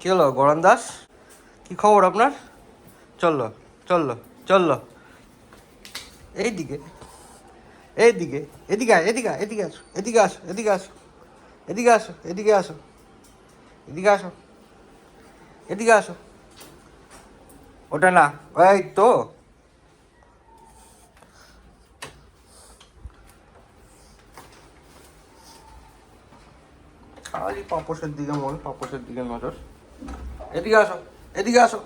কি হলো গরম দাস, কি খবর আপনার? চললো চললো চললো এইদিকে এইদিকে, এদিকে আয়, এদিকে আয়, এদিকে আসো, এদিকে আসো, এদিকে আসো, এদিকে আসো, এদিকে আসো, এদিকে আসো, এদিকে আসো। ওটা না, এই তো খালি পাপোশের দিকে মন, পাপোশের দিকে নজর। এদিকে আসো, এদিকে আসো,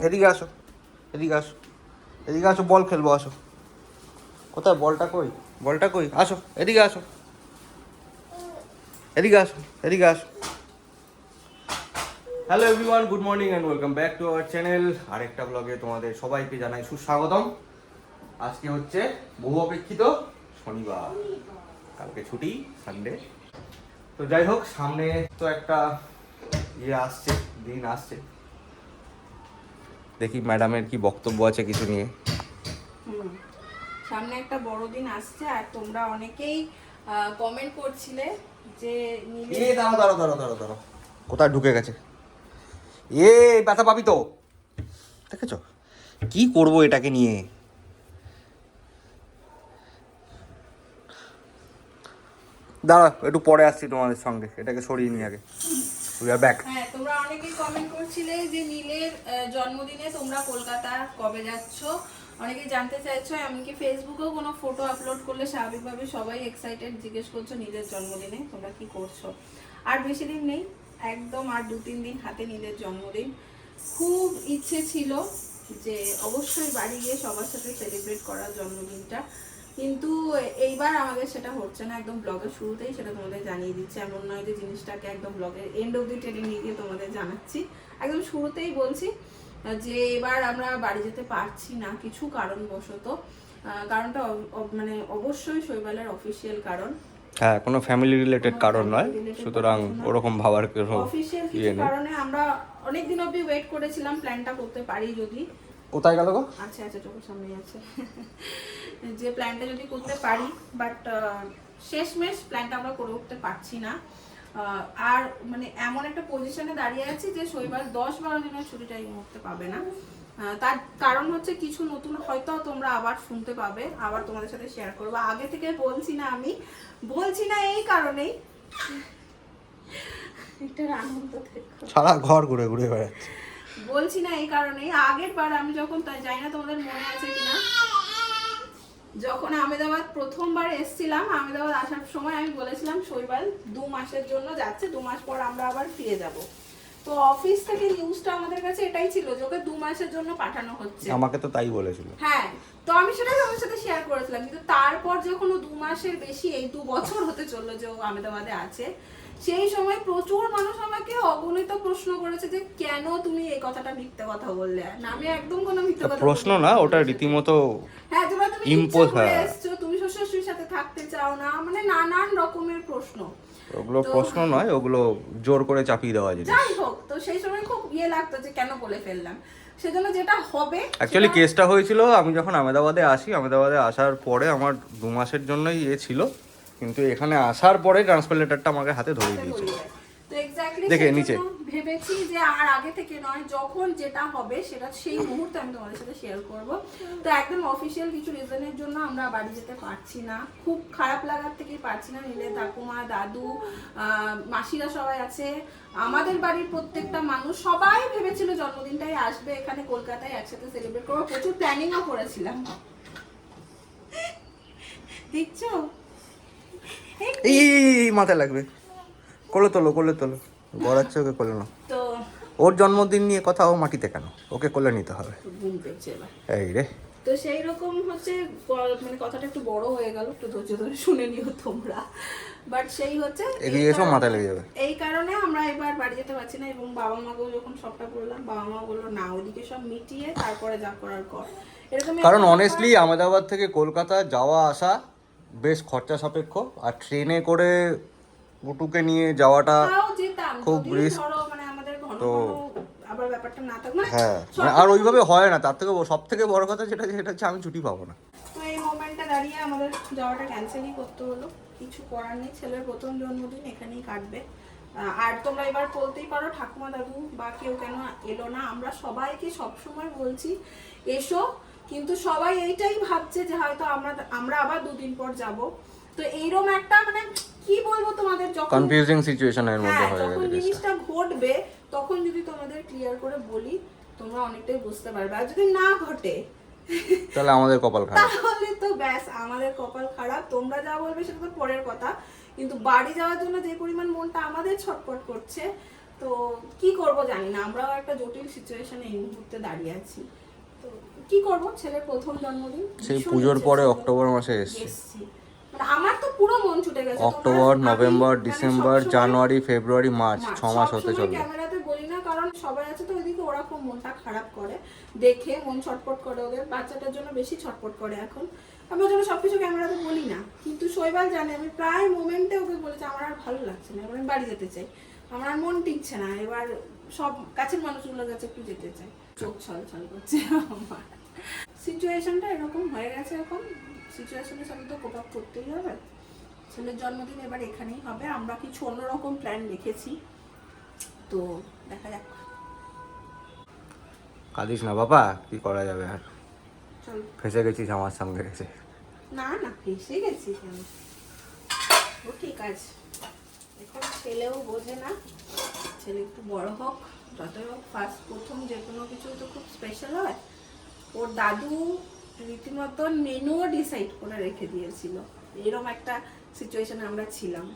এদিকে আসো, এদিকে আসো, এদিকে আসো, বল খেলবো, আসো। কোথায় বলটা, কই বলটা, কই? আসো, এদিকে আসো, এদিকে আসো, এদিকে আসো। Hello everyone, good morning and welcome back to our channel. আরেকটা ব্লগে তোমাদের সবাইকে জানাই সুস্বাগতম। আজকে হচ্ছে বহু অপেক্ষিত শনিবার, কালকে ছুটি, সানডে। তো যাই হোক, সামনে তো একটা আসছে, দিন আসছে। দেখি ম্যাডামের কি বক্তব্য আছে কিছু নিয়ে। সামনে একটা বড় দিন আসছে, আর তোমরা অনেকেই কমেন্ট করছিলে যে দাঁড়াও, কোথায় ঢুকে গেছে? ব্যথা পাবি তো, দেখেছো? কি করব এটাকে নিয়ে? দাঁড়া, একটু পরে আসছি তোমাদের সঙ্গে, এটাকে সরিয়ে নিয়ে আগে। হ্যাঁ, তোমরা অনেকেই কমেন্ট করছিলে যে নীলের জন্মদিনে তোমরা কলকাতা কবে যাচ্ছ, অনেকেই জানতে চাইছো। এমনকি ফেসবুকেও কোনো ফটো আপলোড করলে স্বাভাবিকভাবে সবাই এক্সাইটেড, জিজ্ঞেস করছো নীলের জন্মদিনে তোমরা কি করছো। আর বেশি দিন নেই, একদম আর 2-3 দিন হাতে নীলের জন্মদিন। খুব ইচ্ছে ছিল যে অবশ্যই বাড়ি গিয়ে সবার সাথে সেলিব্রেট করার জন্মদিনটা, কিন্তু এইবার আমাদের সেটা হচ্ছে না। একদম ব্লগের শুরুতেই সেটা তোমাদের জানিয়ে দিচ্ছি, এমন নয় যে জিনিসটাকে একদম ব্লগের এন্ড অব্দি টেনে নিয়ে গিয়ে তোমাদের জানাচ্ছি। একদম শুরুতেই বলছি যে এবার আমরা বাড়ি যেতে পারছি না কিছু কারণবশত। কারণটা মানে অবশ্যই শৈবালের অফিসিয়াল কারণ। হ্যাঁ, কোনো ফ্যামিলি রিলেটেড কারণ নয়, সুতরাং ওরকম ভাবার অফিসিয়াল কিছু কারণে আমরা অনেক দিন অবধি ওয়েট করেছিলাম প্ল্যানটা করতে পারি যদি। কোথায় গেল গো? আচ্ছা আচ্ছা, চোখের সামনেই আছে। যে প্ল্যানটা যদি করতে পারি, বাট শেষমেশ প্ল্যানটা আমরা করে উঠতে পারছি না। আর মানে এমন একটা পজিশনে দাঁড়িয়ে আছি যে শৈবাল 10-12 দিনের ছুটিটা এই মুহূর্তে পাবে না। তার কারণ হচ্ছে কিছু নতুন হয়তো তোমরা আবার শুনতে পাবে, আবার তোমাদের সাথে শেয়ার করবো। আগে থেকে বলছি না, আমি বলছি না এই কারণেই, এটার আনন্দ দেখো, সারা ঘর ঘুরে ঘুরে বেড়াচ্ছে। বলছি না এই কারণেই, আগের বার আমি যখন, জানি না তোমাদের মনে আছে কিনা, যখন আহমেদাবাদ প্রথমবার এসেছিলাম, আহমেদাবাদ আসার সময় আমি বলেছিলাম শৈবাল 2 মাসের জন্য যাচ্ছে, 2 মাস পর আমরা আবার ফিরে যাব। তো অফিস থেকে নিউজটা আমাদের কাছে এটাই ছিল যে ওকে 2 মাসের জন্য পাঠানো হচ্ছে। আমাকে তো তাই বলেছিল। হ্যাঁ, তো আমি সেটা তোমার সাথে শেয়ার করেছিলাম, কিন্তু তারপর যখন ও 2 মাসের বেশি, এই 2 বছর হতে চললো যে ও আহমেদাবাদে আছে, সেই সময় প্রচুর মানুষ আমাকে অগণিত প্রশ্ন করেছে যে কেন তুমি এই কথাটা মিথ্যে কথা বললে। না, আমি একদম কোনো মিথ্যে কথা প্রশ্ন না, ওটা রীতিমতো হ্যাঁ, তোমরা তুমি ইম্পোজ করে এসছো, তুমি শ্বশুর সাথে থাকতে চাও না, মানে নানান রকমের প্রশ্ন। ওগুলো প্রশ্ন নয়, ওগুলো জোর করে চাপিয়ে দেওয়া জিনিস। যাই হোক, তো সেই সময় খুব লাগতো যে কেন বলে ফেললাম। সেজন্য যেটা হবে, অ্যাকচুয়ালি কেসটা হয়েছিল আমি যখন আহমেদাবাদে আসি, আহমেদাবাদে আসার পরে আমার 2 মাসের জন্যই ছিল, কিন্তু এখানে আসার পরে ট্রান্সফার লেটারটা আমাকে হাতে ধরিয়ে দিয়েছে। তো এক্স্যাক্টলি দেখে নিচে ভেবেছি যে আর আগে থেকে নয়, যখন যেটা হবে সেটা সেই মুহূর্তে আমি তোমাদের সাথে শেয়ার করব। তো একদম অফিসিয়াল কিছু রিজনের জন্য আমরা বাড়ি যেতে পারছি না, খুব খারাপ লাগার থেকেই পারছি না। নিলে ঠাকুমা, দাদু, মাসিরা সবাই আছে, আমাদের বাড়ির প্রত্যেকটা মানুষ সবাই ভেবেছিল জন্মদিনটাই আসবে এখানে কলকাতায় একসাথে সেলিব্রেট করবো, প্রচুর প্ল্যানিংও করেছিলাম। দেখছো, এই মাথায় লাগবে, কোলে তোলো, কোলে তোলো, গড়াচ্ছে, ওকে কোলে নাও। তো ওর জন্মদিন নিয়ে কথা, ও মাটিতে কেন, ওকে কোলে নিতে হবে। ঘুম পেয়েছে এবার। এই রে, তো সেই রকম হচ্ছে, মানে কথাটা একটু বড় হয়ে গেল, একটু ধৈর্য ধরে শুনে নিও তোমরা। বাট সেই হচ্ছে এগিয়ে এসো, মাথায় লেগে যাবে। এই কারণে আমরা এবার বাড়ি যেতে পারছি না। এবং বাবা মাকেও যখন সবটা বললাম, বাবা মা বললো না, ওদিকে সব মিটিয়ে তারপরে যা করার কর। এরকম কারণ অনেস্টলি আহমেদাবাদ থেকে কলকাতা যাওয়া আসা বেশ খরচা সাপেক্ষ, আর ট্রেনে করে গুটুকে নিয়ে যাওয়াটা খুব রিস্ক। মানে আমাদের ঘন ঘন আবার ব্যাপারটা না থাকবে। হ্যাঁ, আর ওইভাবে হয় না। তার থেকে সব থেকে বড় কথা যেটা হচ্ছে আমি ছুটি পাবো না। তো এই মোমেন্টটা দাঁড়িয়ে আমাদের যাওয়াটা ক্যান্সেলই করতে হলো, কিছু করার নেই। ছেলের প্রথম জন্মদিন এখানেই কাটবে, আর তোমরা এবার বলতেই পারো ঠাকুমা দাদু বা কেউ কেন এলো না, আমরা সবাইকে সবসময় বলছি এসো, কিন্তু সবাই এইটাই ভাবছে যে হয়তো আমরা আবার 2 দিন পর যাব। তো এইরকম একটা মানে কি বলবো তোমাদের, যখন কনফিউজিং সিচুয়েশনের মধ্যে হয়ে যখন গেছে জিনিসটা ঘটবে তখন যদি তোমাদের ক্লিয়ার করে বলি তোমরা অনেকটাই বুঝতে পারবে। আর যদি না ঘটে তাহলে আমাদের কপাল খারাপ। তাহলে তো ব্যাস আমাদের কপাল খারাপ। তোমরা যা বলবে সেটা তো পরের কথা, কিন্তু বাড়ি যাওয়ার জন্য যে পরিমাণ মনটা আমাদের ছটফট করছে, তো কি করব জানি না। আমরাও একটা জটিল সিচুয়েশনে এই মুহূর্তে দাঁড়িয়ে আছি। তো কি করব, ছেলের প্রথম জন্মদিন সেই ভীষণ পুজোর ইচ্ছে পরে ছিল। অক্টোবর মাসে এসেছে। এসছি। মানে আমার তো পুরো মন ছুটে গেছে। অক্টোবর, নভেম্বর, মানে ডিসেম্বর, সবসময়- জানুয়ারি, ফেব্রুয়ারি, মার্চ, 6 মাস হতে সবসময় চললো। ক্যামেরাতে বলি না, কারণ সবাই আছে তো ওইদিকে, ওরা খুব মনটা খারাপ করে দেখে, মন ছটফট করে, ওদের বাচ্চাটার জন্য বেশি ছটফট করে এখন। আমি ওই জন্য সবকিছু ক্যামেরাতে বলি না, কিন্তু শৈবাল জানে আমি প্রায় মোমেন্টে ওকে বলেছি আমার আর ভালো লাগছে না, এবার আমি বাড়ি যেতে চাই, আমার আর মন টিকছে না, এবার সব কাছের মানুষগুলোর কাছে একটু যেতে চাই। চোখ ছলছল করছে আমার। সিচুয়েশনটা এরকম হয়ে গেছে এখন, সিচুয়েশনের সাথে তো কোপ আপ করতেই হবে। ছেলের জন্মদিন এবার এখানেই হবে, আমরা কিছু অন্যরকম প্ল্যান রেখেছি, তো দেখা যাক। কাঁদিস না বাবা, কি করা যাবে আর, চল। ফেসে গেছিস আমার সঙ্গে এসে। না না, ফেসে গেছি আমি, ও ঠিক আছে। এখন ছেলেও বোঝে না, ছেলে একটু বড় হোক, যতই হোক ফার্স্ট প্রথম যে কোনো কিছু তো খুব স্পেশাল হয়। ওর দাদু রীতিমতো মেনুও ডিসাইড করে রেখে দিয়েছিল, এরকম একটা সিচুয়েশনে আমরা ছিলাম।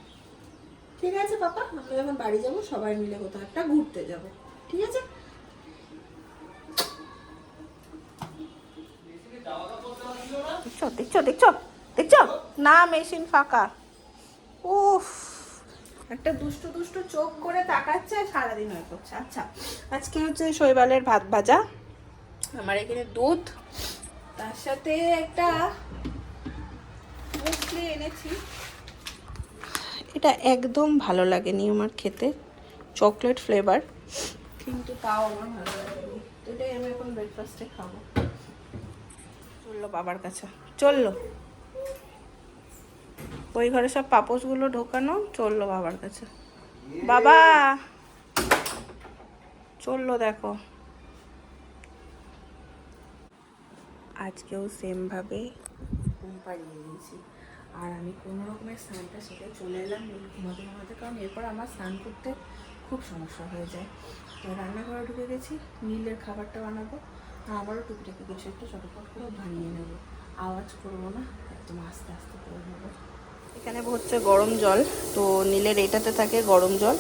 ঠিক আছে পাপা, আমরা যখন বাড়ি যাবো সবাই মিলে কোথাও একটা ঘুরতে যাব, ঠিক আছে? দেখছো দেখছো দেখছো দেখছো না, মেশিন ফাঁকা। উফ, একটা দুষ্টু দুষ্টু চোখ করে তাকাচ্ছে আর সারাদিন হয়ে করছে। আচ্ছা, আজকে হচ্ছে শৈবালের ভাত ভাজা, আমার এখানে দুধ, তার সাথে একটা মুসলি এনেছি। এটা একদম ভালো লাগেনি আমার খেতে, চকলেট ফ্লেভার, কিন্তু তাও আমার ভালো লাগেনি। তো এটাই আমি এখন ব্রেকফাস্টে খাবো। চললো বাবার কাছে, চললো ওই ঘরে সব পাপোশগুলো ঢোকানো, চললো বাবার কাছে। বাবা চললো, দেখো আজকেও সেমভাবে ঘুম পাড়িয়ে দিয়েছি, আর আমি কোনো রকমের স্নানটা সেরে চলে এলাম ঘুমাতে ঘুমাতে, কারণ এরপর আমার স্নান করতে খুব সমস্যা হয়ে যায়। তো রান্নাঘরে ঢুকে গেছি, নীলের খাবারটা বানাবো, আর আবারও টুকিটাকি কিছু একটু চটপট করে বানিয়ে নেবো, আওয়াজ করবো না, একদম আস্তে আস্তে করে নেবো। এখানে হচ্ছে গরম জল, তো নীলের এটাতে থাকে গরম জল,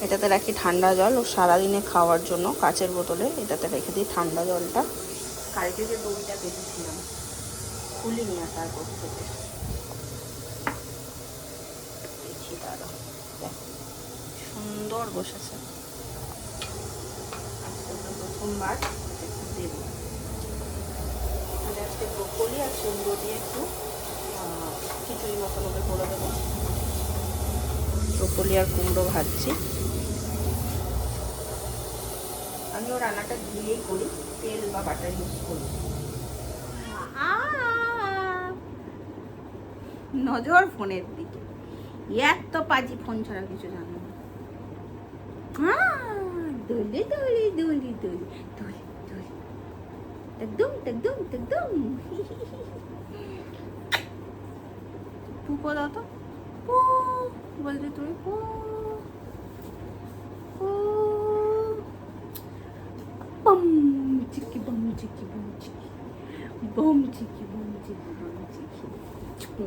এটাতে রাখি ঠান্ডা জল, ও সারাদিনে খাওয়ার জন্য কাচের বোতলে এটাতে রেখে দিই ঠান্ডা জলটা। কালকে যে দইটা পেতেছিলাম খুলিনি, আর তারপর থেকে দেখি দাঁড়া, সুন্দর বসেছে, প্রথমবার একটু দেবো। আজকে ব্রোকলি আর কুমড়ো দিয়ে একটু খিচুড়ি মতন ওকে করে দেবো। ব্রোকলি আর কুমড়ো ভাজছি, আমিও রান্নাটা দিয়েই করি, তেল বা বাটার ইউজ করি। নজর ফোনের দিকে, এত পাজি, ফোন ছাড়া কিছু জানো না। দোলে দোলে দোলে দোলে দোলে দোলে, একদম একদম একদম। পুপো দাও তো, পু বলতে তুমি, পু পু, বম চিকি বম চিকি বম চিকি বম চিকি বম চিকি বম চিকি।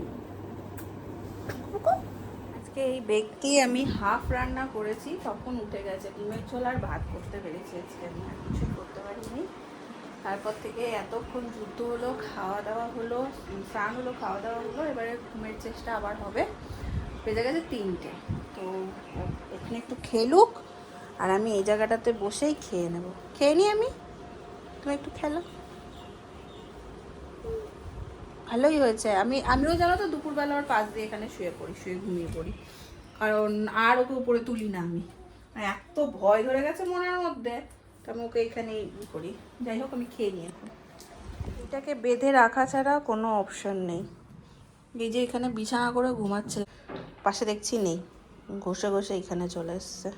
আজকে এই ব্যক্তি আমি হাফ রান্না করেছি, তখন উঠে গেছে, ডিমের ঝোল আর ভাত করতে পেরেছি আজকে, আমি আর কিছু করতে পারিনি। তারপর থেকে এতক্ষণ যুদ্ধ হলো, খাওয়া দাওয়া হলো, স্নান হলো, খাওয়া দাওয়া হলো, এবারে ঘুমের চেষ্টা আবার হবে। বেজে গেছে 3টে, তো এখানে একটু খেলুক, আর আমি এই জায়গাটাতে বসেই খেয়ে নেব। খেয়ে নিই আমি, তুমি একটু খেলো। ভালোই হয়েছে, আমিও জানো তো দুপুরবেলা ওর পাশ দিয়ে এখানে শুয়ে ঘুমিয়ে পড়ি, কারণ আর ওকে উপরে তুলি না আমি, এত ভয় ধরে গেছে মনের মধ্যে, তো আমি ওকে এখানেই করি। যাই হোক, আমি খেয়ে নিই এখন। এটাকে বেঁধে রাখা ছাড়া কোনো অপশন নেই। এই যে এখানে বিছানা করে ঘুমাচ্ছে, পাশে দেখছি নেই, ঘষে ঘষে এখানে চলে এসছে।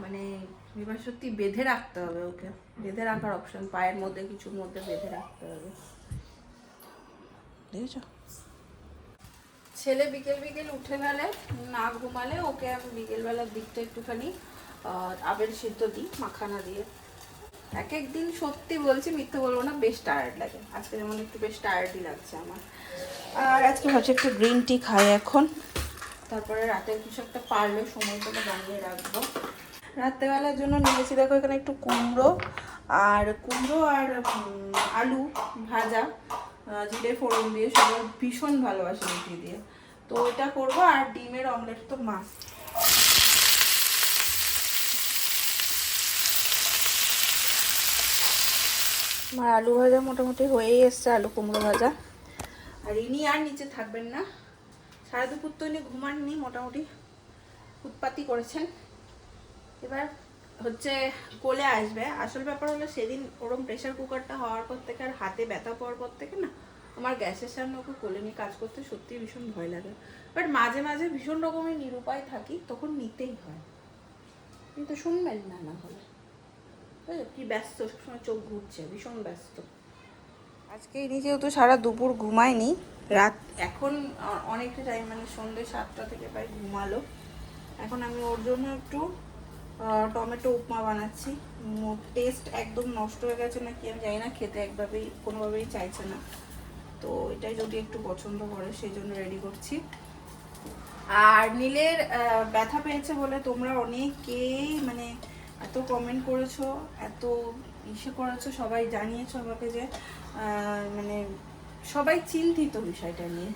মানে এবার সত্যি বেঁধে রাখতে হবে ওকে, বেঁধে রাখার অপশন, পায়ের মধ্যে কিছুর মধ্যে বেঁধে রাখতে হবে। দেখেছো, ছেলে বিকেল বিকেল উঠে গেলে, না ঘুমালে ওকে আমি বিকেলবেলার দিকটা একটুখানি আবেল সিদ্ধ দিই মাখানা দিয়ে। এক এক দিন সত্যি বলছি, মিথ্যে বলবো না, বেশ টায়ার্ড লাগে। আজকে যেমন একটু বেশ টায়ার্ডই লাগছে আমার। আর আজকে ভাবছি একটু গ্রিন টি খাই এখন, তারপরে রাতের কিছু একটা পারলে সময়টা বানিয়ে রাখবো। রাত্রেবেলার জন্য নিয়েছি দেখো এখানে একটু কুমড়ো আর আলু ভাজা, জিরে ফোড়ন দিয়ে, সবাই ভীষণ ভালোবাসে রুটি দিয়ে, তো এটা করবো। আর ডিমের অমলেট তো মাস্ট। আমার আলু ভাজা মোটামুটি হয়েই এসছে, আলু কুমড়ো ভাজা। আর ইনি আর নিচে থাকবেন না, সারা দুপুর তো ইনি ঘুমাননি, মোটামুটি উৎপাতি করেছেন। এবার হচ্ছে কোলে আসবে। আসল ব্যাপার হলো সেদিন ওরম প্রেশার কুকারটা হওয়ার পর থেকে আর হাতে ব্যথা পাওয়ার পর থেকে না, আমার গ্যাসের সামনে ওকে কোলে নিয়ে কাজ করতে সত্যি ভীষণ ভয় লাগে। বাট মাঝে মাঝে ভীষণ রকমের নিরুপায় থাকি, তখন নিতেই হয়। কিন্তু শুনবেন না, না হলে কি ব্যস্ত, সবসময় চোখ ঘুরছে, ভীষণ ব্যস্ত। আজকে ইনি যেহেতু সারা দুপুর ঘুমায়নি, রাত এখন অনেকটা টাইম, মানে সন্ধ্যে 7টা থেকে প্রায় ঘুমালো। এখন আমি ওর জন্য একটু টমেটো উপমা বানাচ্ছি। টেস্ট একদম নষ্ট হয়ে গেছে নাকি আমি জানি না, খেতে একভাবেই কোনোভাবেই চাইছে না, তো এটাই যদি একটু পছন্দ করে সেই জন্য রেডি করছি। আর নীলের ব্যথা পেয়েছে বলে তোমরা অনেকেই মানে এত কমেন্ট করেছো, এত ইসে করেছো, সবাই জানিয়েছো আমাকে যে মানে সবাই চিন্তিত বিষয়টা নিয়ে।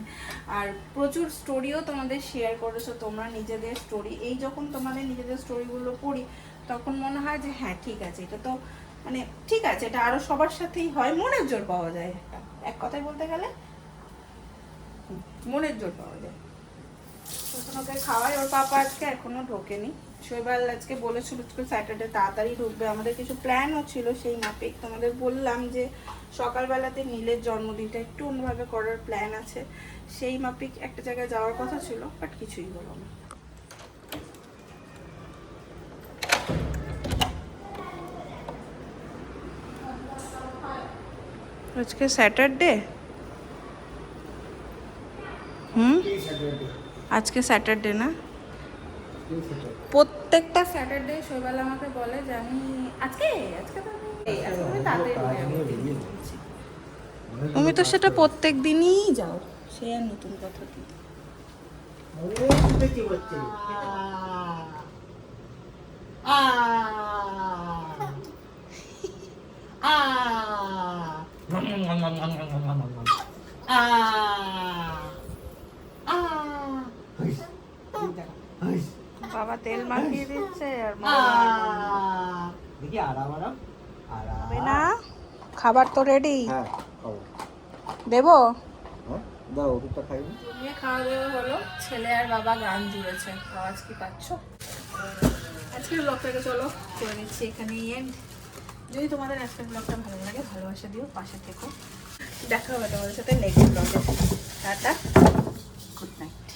আর প্রচুর স্টোরিও তোমাদের শেয়ার করেছো তোমরা, নিজেদের স্টোরি। এই যখন তোমাদের নিজেদের স্টোরিগুলো পড়ি তখন মনে হয় যে হ্যাঁ ঠিক আছে, এটা তো মানে ঠিক আছে, এটা আরো সবার সাথেই হয়, মনের জোর পাওয়া যায়। এক কথায় বলতে গেলে মনের জোর পাওয়া যায়। ওকে খাওয়াই, ওর পাপা আজকে এখনো ঢোকেনি। শৈবাল আজকে বলেছিল স্যাটারডে তাড়াতাড়ি ঢুকবে, আমাদের কিছু প্ল্যানও ছিল সেই মাফিক। তোমাদের বললাম যে সকালবেলাতে নীলের জন্মদিনটা একটু অন্যভাবে করার প্ল্যান আছে, সেই মাফিক একটা জায়গায় যাওয়ার কথা ছিল, বাট কিছুই হলো না। আজকে স্যাটারডে, আজকে স্যাটারডে না, প্রত্যেকটা স্যাটারডে শৈবাল আমাকে বলে যে আমি আজকে আজকে তো আমি তাড়াতাড়ি বলছি, তুমি তো সেটা প্রত্যেক দিনই যাও, সে আর নতুন কথা কি। বাবা তেল মাখিয়ে দিচ্ছে আর হবে না। খাবার তো রেডি, দেবো খাওয়া দাওয়া হলো। ছেলে আর বাবা গান জুড়েছে, আওয়াজ কি পাচ্ছ? আজকের ব্লগটাকে চলো করে নিচ্ছি এখানে এন্ড। যদি তোমাদের আজকের ব্লগটা ভালো লাগে ভালোবাসা দিও, পাশে থেকো। দেখা হবে তোমাদের সাথে নেক্সট ব্লগে। Tata, good night.